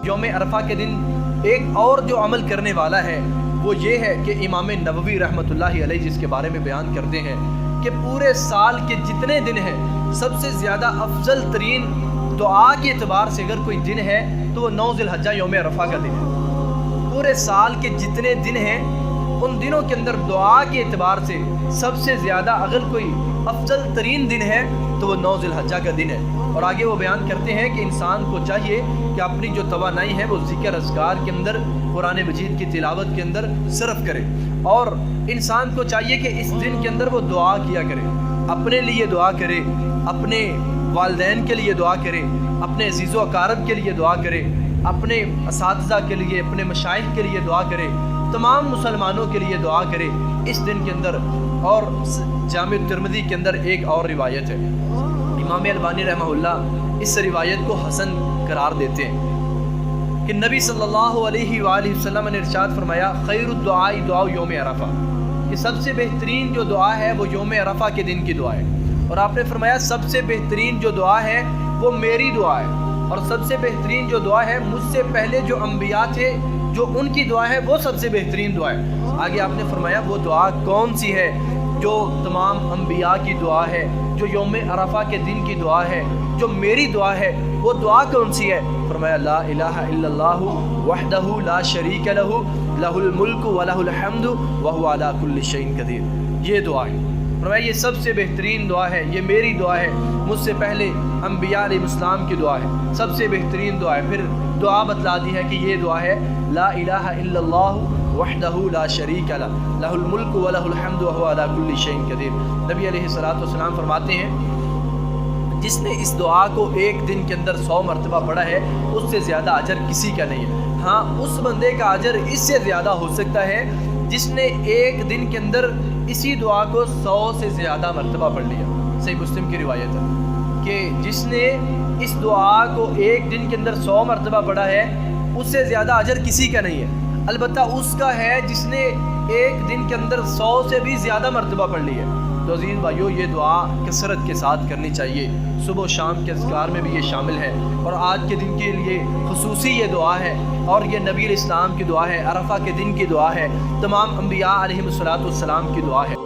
یوم عرفہ کے دن ایک اور جو عمل کرنے والا ہے وہ یہ ہے کہ امام نووی رحمۃ اللہ علیہ جس کے بارے میں بیان کرتے ہیں کہ پورے سال کے جتنے دن ہیں سب سے زیادہ افضل ترین دعا کے اعتبار سے اگر کوئی دن ہے تو وہ 9 ذی الحجہ یوم عرفہ کا دن ہے۔ پورے سال کے جتنے دن ہیں ان دنوں کے اندر دعا کے اعتبار سے سب سے زیادہ اگر کوئی افضل ترین دن ہے تو وہ 9 ذی الحجہ کا دن ہے۔ اور آگے وہ بیان کرتے ہیں کہ انسان کو چاہیے کہ اپنی جو توانائی ہے وہ ذکر اذکار کے اندر، قرآن مجید کی تلاوت کے اندر صرف کرے، اور انسان کو چاہیے کہ اس دن کے اندر وہ دعا کیا کرے، اپنے لیے دعا کرے، اپنے والدین کے لیے دعا کرے، اپنے عزیز و اقارب کے لیے دعا کرے، اپنے اساتذہ کے لیے، اپنے مشائخ کے لیے دعا کرے، تمام مسلمانوں کے لیے دعا کرے اس دن کے اندر۔ اور جامع ترمذی کے اندر ایک اور روایت ہے، امام البانی رحمہ اللہ اس روایت کو حسن قرار دیتے ہیں کہ نبی صلی اللہ علیہ وآلہ وسلم نے ارشاد فرمایا خیر الدعاء دعاء یوم عرفہ، کہ سب سے بہترین جو دعا ہے وہ یوم عرفہ کے دن کی دعا ہے۔ اور آپ نے فرمایا سب سے بہترین جو دعا ہے وہ میری دعا ہے، اور سب سے بہترین جو دعا ہے مجھ سے پہلے جو انبیاء تھے جو ان کی دعا ہے وہ سب سے بہترین دعا ہے۔ آگے آپ نے فرمایا وہ دعا کون سی ہے؟ جو تمام انبیاء کی دعا ہے، جو یوم عرفہ کے دن کی دعا ہے، جو میری دعا ہے، وہ دعا کون سی ہے؟ فرمایا لا الہ الا اللہ وحدہ لا شریک لہ لہ الملک ولہ الحمد وہو علی کل شیء قدیر۔ یہ دعا ہے، فرمایا یہ سب سے بہترین دعا ہے، یہ میری دعا ہے، مجھ سے پہلے انبیاء علیہ السلام کی دعا ہے، سب سے بہترین دعا ہے۔ پھر دعا بتلا دی ہے کہ یہ دعا ہے لا الہ الا اللہ وحدہ لا شریک لہ لہ الملک ولہ الحمد وہو علی کل شیء قدیر۔ نبی علیہ الصلوۃ والسلام فرماتے ہیں جس نے اس دعا کو ایک دن کے اندر 100 مرتبہ پڑھا ہے اس سے زیادہ اجر کسی کا نہیں ہے۔ ہاں اس بندے کا اجر اس سے زیادہ ہو سکتا ہے جس نے ایک دن کے اندر اسی دعا کو 100 سے زیادہ مرتبہ پڑھ لیا۔ صحیح مسلم کی روایت ہے کہ جس نے اس دعا کو ایک دن کے اندر 100 مرتبہ پڑھا ہے اس سے زیادہ اجر کسی کا نہیں ہے، البتہ اس کا ہے جس نے ایک دن کے اندر 100 سے بھی زیادہ مرتبہ پڑھ لی ہے۔ تو عزیز بھائیو یہ دعا کثرت کے ساتھ کرنی چاہیے، صبح و شام کے اذکار میں بھی یہ شامل ہے، اور آج کے دن کے لیے خصوصی یہ دعا ہے، اور یہ نبی علیہ السلام کی دعا ہے، عرفہ کے دن کی دعا ہے، تمام انبیاء علیہ الصلوۃ والسلام کی دعا ہے۔